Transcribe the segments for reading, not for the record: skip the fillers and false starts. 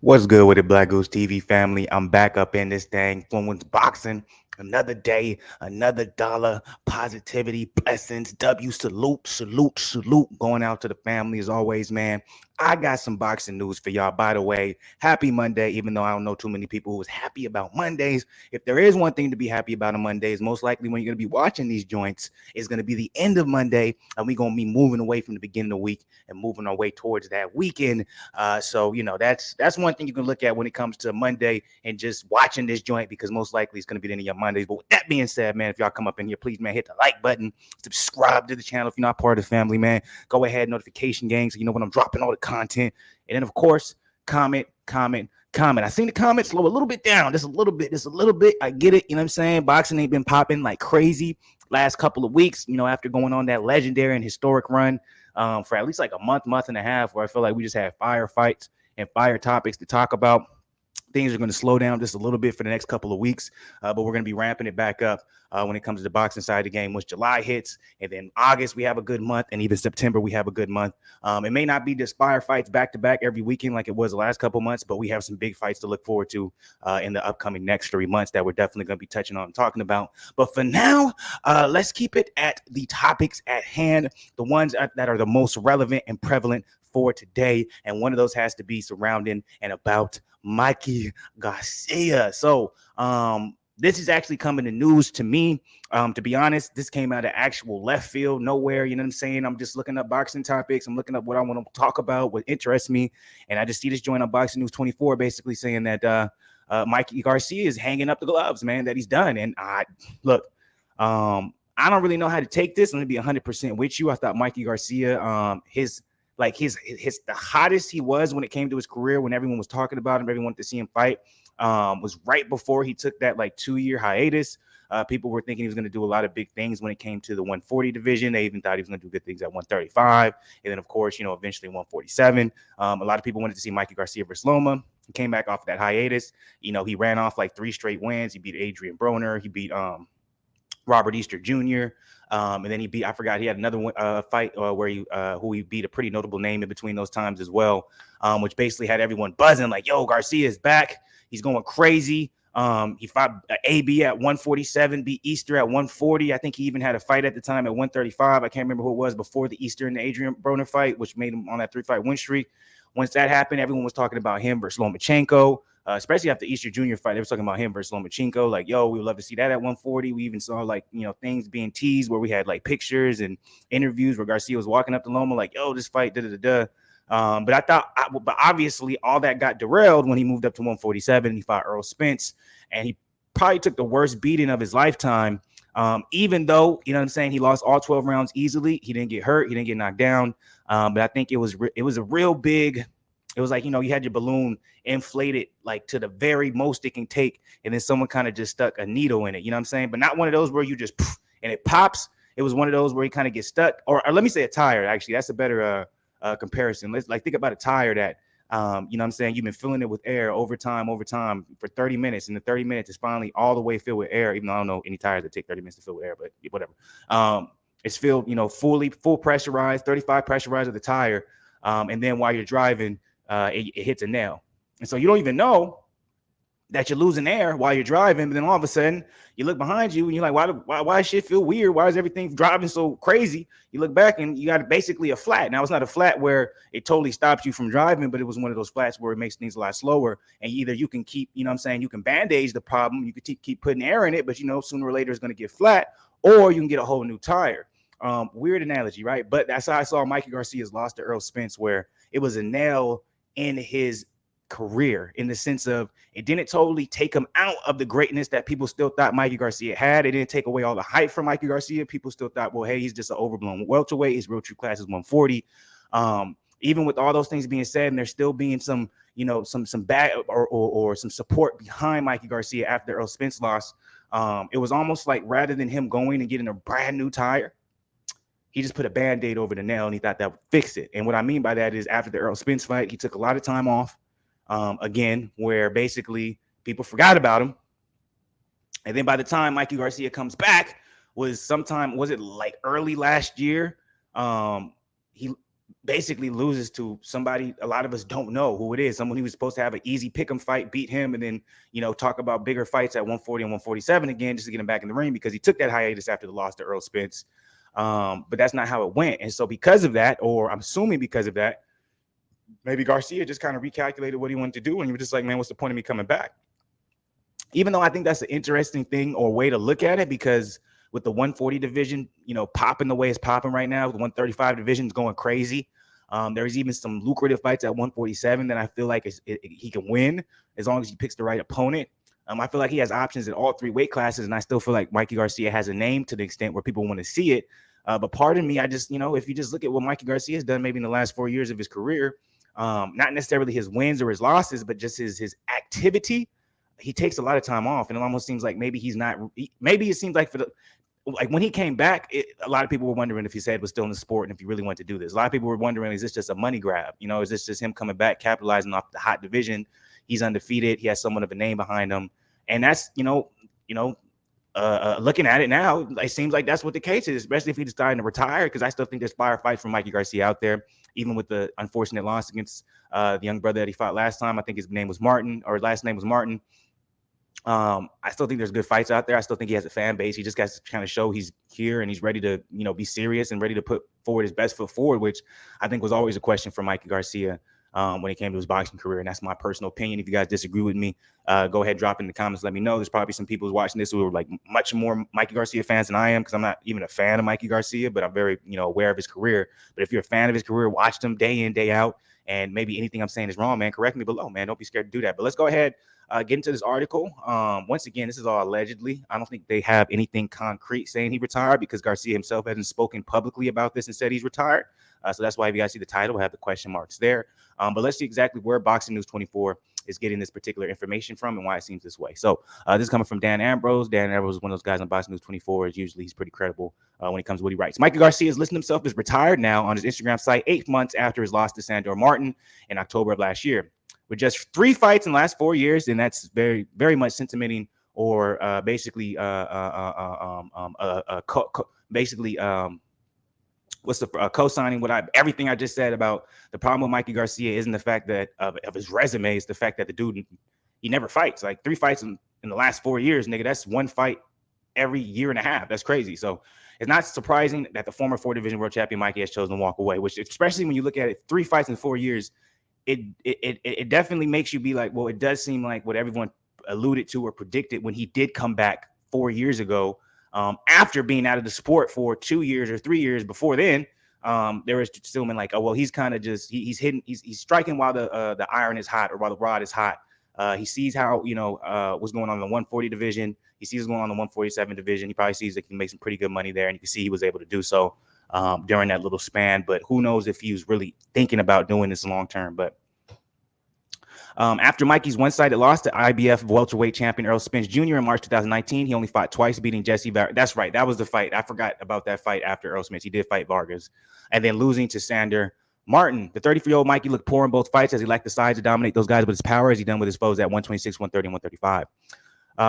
What's good with it, Black Goose TV family? I'm back up in this thing. Fluence Boxing. Another day, another dollar, positivity, blessings, W, salute, salute, salute. Going out to the family as always, man. I got some boxing news for y'all. By the way, happy Monday, even though I don't know too many people who was happy about Mondays. If there is one thing to be happy about on Mondays, most likely when you're going to be watching these joints, is going to be the end of Monday, and we're going to be moving away from the beginning of the week and moving our way towards that weekend. So that's one thing you can look at when it comes to Monday and just watching this joint, because most likely it's going to be the end of your Mondays. But with that being said, man, if y'all come up in here, please, man, hit the like button, subscribe to the channel if you're not part of the family, man. Go ahead, notification gang, so you know when I'm dropping all the content. And then of course, comment. I seen the comments slow a little bit down, just a little bit. I get it, you know what I'm saying? Boxing ain't been popping like crazy last couple of weeks, after going on that legendary and historic run for at least like a month and a half, where I feel like we just had fire fights and fire topics to talk about. Things are going to slow down just a little bit for the next couple of weeks, but we're going to be ramping it back up when it comes to the boxing side of the game. Once July hits, and then August we have a good month, and even September we have a good month. It may not be just fire fights back to back every weekend like it was the last couple of months, but we have some big fights to look forward to in the upcoming next 3 months that we're definitely going to be touching on and talking about. But for now, let's keep it at the topics at hand, the ones that are the most relevant and prevalent for today, and one of those has to be surrounding and about Mikey Garcia. So this is actually coming to news to me. To be honest, this came out of actual left field, nowhere. You know what I'm saying? I'm just looking up boxing topics. I'm looking up what I want to talk about, what interests me, and I just see this joint on Boxing News 24, basically saying that Mikey Garcia is hanging up the gloves, man. That he's done. And look. I don't really know how to take this. I'm gonna be 100% with you. I thought Mikey Garcia, his the hottest he was when it came to his career, when everyone was talking about him, everyone wanted to see him fight, was right before he took that like 2-year hiatus. People were thinking he was going to do a lot of big things when it came to the 140 division. They even thought he was going to do good things at 135, and then of course, eventually 147. A lot of people wanted to see Mikey Garcia versus Loma. He came back off that hiatus. He ran off like 3 straight wins. He beat Adrian Broner. He beat Robert Easter Jr. And then he beat, I forgot, he had another one, fight where who he beat a pretty notable name in between those times as well, which basically had everyone buzzing like, yo, Garcia is back. He's going crazy. He fought AB at 147, beat Easter at 140. I think he even had a fight at the time at 135. I can't remember who it was before the Easter and the Adrian Broner fight, which made him on that 3-fight win streak. Once that happened, everyone was talking about him versus Lomachenko. Especially after the Easter Jr. fight, they were talking about him versus Lomachenko. Like, yo, we would love to see that at 140. We even saw like, things being teased where we had like pictures and interviews where Garcia was walking up to Loma like, yo, this fight, da-da-da-da. But obviously all that got derailed when he moved up to 147. He fought Earl Spence, and he probably took the worst beating of his lifetime. Even though, you know what I'm saying, he lost all 12 rounds easily. He didn't get hurt. He didn't get knocked down. But I think it was a real big. It was like, you had your balloon inflated like to the very most it can take, and then someone kind of just stuck a needle in it. You know what I'm saying? But not one of those where you just and it pops. It was one of those where you kind of get stuck, or let me say a tire. Actually, that's a better comparison. Let's think about a tire that you know what I'm saying, you've been filling it with air over time for 30 minutes, and the 30 minutes is finally all the way filled with air. Even though I don't know any tires that take 30 minutes to fill with air, but whatever. It's filled, full pressurized, 35 pressurized of the tire, and then while you're driving, it hits a nail. And so you don't even know that you're losing air while you're driving, but then all of a sudden you look behind you and you're like, why does shit feel weird? Why is everything driving so crazy? You look back and you got basically a flat. Now, it's not a flat where it totally stops you from driving, but it was one of those flats where it makes things a lot slower. And either you can keep, you can bandage the problem, you could keep putting air in it, but sooner or later it's going to get flat, or you can get a whole new tire. Weird analogy, right? But that's how I saw Mikey Garcia's loss to Earl Spence, where it was a nail in his career, in the sense of it didn't totally take him out of the greatness that people still thought Mikey Garcia had. It didn't take away all the hype from Mikey Garcia. People still thought, well, hey, he's just an overblown welterweight. His real true class is 140. Even with all those things being said, and there's still being some, some bad or some support behind Mikey Garcia after Earl Spence loss, it was almost like rather than him going and getting a brand new tire, he just put a Band-Aid over the nail, and he thought that would fix it. And what I mean by that is after the Earl Spence fight, he took a lot of time off, again, where basically people forgot about him. And then by the time Mikey Garcia comes back, was it like early last year? He basically loses to somebody a lot of us don't know who it is. Someone he was supposed to have an easy pick'em fight, beat him, and then talk about bigger fights at 140 and 147 again, just to get him back in the ring because he took that hiatus after the loss to Earl Spence. But that's not how it went. And so because of that, or I'm assuming because of that, maybe Garcia just kind of recalculated what he wanted to do, and he was just like, man, what's the point of me coming back? Even though I think that's an interesting thing or way to look at it, because with the 140 division, popping the way it's popping right now, the 135 division is going crazy. There's even some lucrative fights at 147 that I feel like he can win as long as he picks the right opponent. I feel like he has options in all three weight classes, and I still feel like Mikey Garcia has a name to the extent where people want to see it. But pardon me, I just, if you just look at what Mikey Garcia has done maybe in the last 4 years of his career, not necessarily his wins or his losses, but just his activity, he takes a lot of time off, and it almost seems like maybe he's not. Maybe it seems like like when he came back, a lot of people were wondering if his head was still in the sport and if he really wanted to do this. A lot of people were wondering, is this just a money grab? Is this just him coming back, capitalizing off the hot division? He's undefeated. He has somewhat of a name behind him, and that's looking at it now, it seems like that's what the case is, especially if he's deciding to retire, because I still think there's fire fights from Mikey Garcia out there, even with the unfortunate loss against the young brother that he fought last time. I think his name was Martin, or his last name was Martin. I still think there's good fights out there. I still think he has a fan base. He just got to kind of show he's here and he's ready to, be serious and ready to put forward his best foot forward, which I think was always a question for Mikey Garcia when it came to his boxing career. And that's my personal opinion. If you guys disagree with me, go ahead, drop in the comments. Let me know. There's probably some people who's watching this who are like much more Mikey Garcia fans than I am, because I'm not even a fan of Mikey Garcia, but I'm very, aware of his career. But if you're a fan of his career, watched him day in, day out, and maybe anything I'm saying is wrong, man, correct me below, man. Don't be scared to do that. But let's go ahead. Get into this article. Once again, this is all allegedly. I don't think they have anything concrete saying he retired, because Garcia himself hasn't spoken publicly about this and said he's retired. So that's why if you guys see the title, we have the question marks there. But let's see exactly where Boxing News 24 is getting this particular information from and why it seems this way. So this is coming from Dan Ambrose. Dan Ambrose is one of those guys on Boxing News 24. He's pretty credible when it comes to what he writes. Mikey Garcia is listing himself as retired now on his Instagram site 8 months after his loss to Sandor Martin in October of last year. With just 3 fights in the last 4 years, and that's very, very much sentimenting, or basically co-signing everything I just said about the problem with Mikey Garcia isn't the fact that of his resume, it's the fact that the dude, he never fights. Like 3 fights in the last 4 years, nigga, that's 1 fight every year and a half. That's crazy. So it's not surprising that the former 4 division world champion Mikey has chosen to walk away, which, especially when you look at it, 3 fights in 4 years, it definitely makes you be like, well, it does seem like what everyone alluded to or predicted when he did come back 4 years ago, after being out of the sport for 2 years or 3 years before then. There was still been like, oh, well, he's kind of just he's hitting, he's striking while the iron is hot, or while the rod is hot. He sees how what's going on in the 140 division. He sees what's going on in the 147 division. He probably sees that he can make some pretty good money there, and you can see he was able to do so during that little span. But who knows if he was really thinking about doing this long term. But after Mikey's one-sided loss to IBF welterweight champion Earl Spence Jr. in March 2019, he only fought twice, beating Jesse Vargas. That's right. That was the fight. I forgot about that fight after Earl Spence. He did fight Vargas, and then losing to Sandor Martin. The 33-year-old Mikey looked poor in both fights, as he lacked the size to dominate those guys with his power, as he done with his foes at 126, 130, and 135.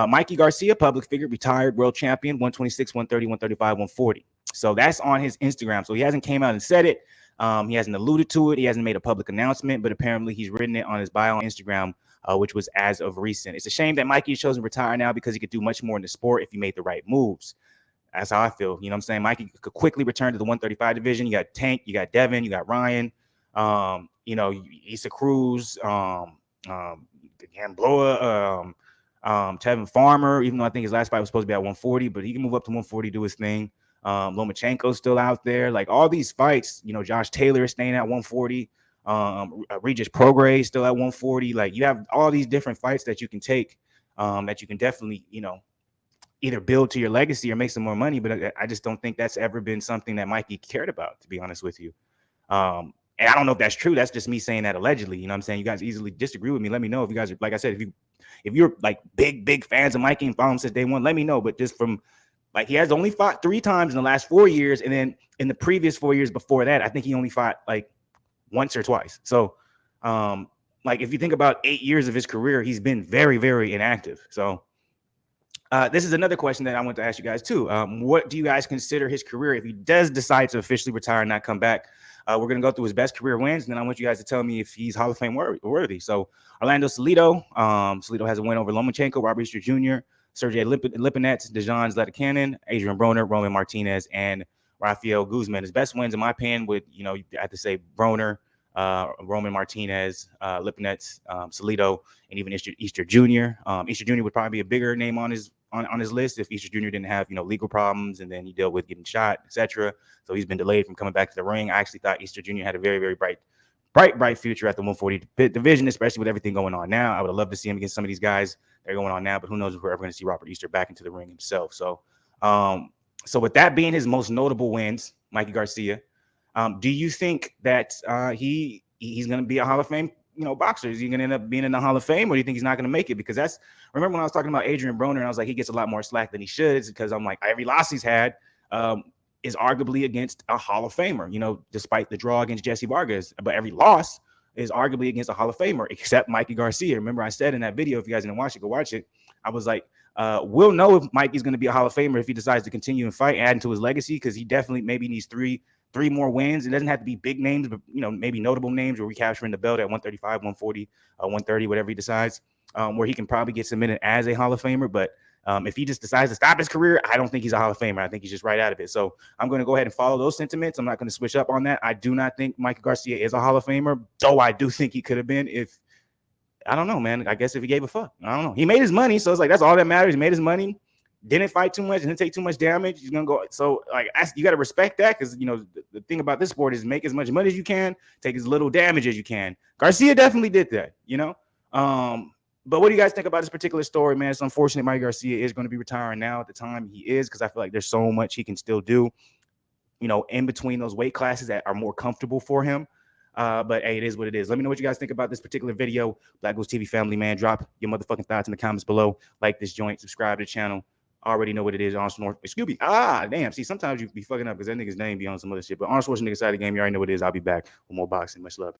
Mikey Garcia, public figure, retired world champion, 126, 130, 135, 140. So that's on his Instagram. So he hasn't came out and said it. He hasn't alluded to it. He hasn't made a public announcement, but apparently he's written it on his bio on Instagram, which was as of recent. It's a shame that Mikey has chosen to retire now, because he could do much more in the sport if he made the right moves. That's how I feel. You know what I'm saying? Mikey could quickly return to the 135 division. You got Tank, you got Devin, you got Ryan, Issa Cruz, Gamboa, Tevin Farmer, even though I think his last fight was supposed to be at 140, but he can move up to 140, do his thing. Lomachenko's still out there. Like all these fights, Josh Taylor is staying at 140. Regis Prograis still at 140. Like you have all these different fights that you can take, that you can definitely, either build to your legacy or make some more money. But I just don't think that's ever been something that Mikey cared about, to be honest with you. And I don't know if that's true. That's just me saying that allegedly. You know what I'm saying? You guys easily disagree with me. Let me know if you guys are, like I said, if you're like big fans of Mikey and follow him since day one, let me know. But just from like, he has only fought 3 times in the last 4 years. And then in the previous 4 years before that, I think he only fought like once or twice. So like if you think about 8 years of his career, he's been very, very inactive. So This is another question that I want to ask you guys too. What do you guys consider his career if he does decide to officially retire and not come back? We're gonna go through his best career wins, and then I want you guys to tell me if he's Hall of Fame worthy. So Orlando Salido, Salido has a win over Lomachenko, Robert Easter Jr., Sergey Lipinets, Dejan Zlatacanin, Adrian Broner, Roman Martinez, and Rafael Guzman. His best wins, in my opinion, would you have to say Broner, Roman Martinez, Lipinets, Salido, and even Easter Jr. Easter Jr. would probably be a bigger name on his list if Easter Jr. didn't have legal problems and then he dealt with getting shot, etc. So he's been delayed from coming back to the ring. I actually thought Easter Jr. had a very, very bright future at the 140 division, especially with everything going on now. I would have loved to see him against some of these guys that are going on now, but who knows if we're ever going to see Robert Easter back into the ring himself. So with that being his most notable wins, Mikey Garcia, do you think that he's going to be a Hall of Fame boxer? Is he going to end up being in the Hall of Fame, or do you think he's not going to make it? Because remember when I was talking about Adrian Broner and I was like, he gets a lot more slack than he should. It's because I'm like, every loss he's had is arguably against a Hall of Famer, despite the draw against Jesse Vargas. But every loss is arguably against a Hall of Famer, except Mikey Garcia. Remember I said in that video, if you guys didn't watch it, go watch it. I was like, we'll know if Mikey's going to be a Hall of Famer if he decides to continue and fight, adding to his legacy, because he definitely maybe needs three more wins. It doesn't have to be big names, but maybe notable names where recapturing the belt at 135, 140, 130, whatever he decides, where he can probably get submitted as a Hall of Famer. But if he just decides to stop his career, I don't think he's a Hall of Famer. I think he's just right out of it. So I'm going to go ahead and follow those sentiments. I'm not going to switch up on that. I do not think Mikey Garcia is a Hall of Famer, though I do think he could have been if, I don't know, man. I guess if he gave a fuck. I don't know. He made his money, so it's like that's all that matters. He made his money, didn't fight too much, didn't take too much damage. He's gonna go. So like, you got to respect that, because the thing about this sport is make as much money as you can, take as little damage as you can. Garcia definitely did that, But what do you guys think about this particular story, man? It's unfortunate Mikey Garcia is going to be retiring now at the time he is, because I feel like there's so much he can still do, in between those weight classes that are more comfortable for him. But hey, it is what it is. Let me know what you guys think about this particular video. BlakGooseTV family, man, drop your motherfucking thoughts in the comments below. Like this joint, subscribe to the channel. Already know what it is. Arnold Schwarzenegger. Excuse me. Damn. See, sometimes you be fucking up because that nigga's name be on some other shit. But Arnold Schwarzenegger side of the game, you already know what it is. I'll be back with more boxing. Much love.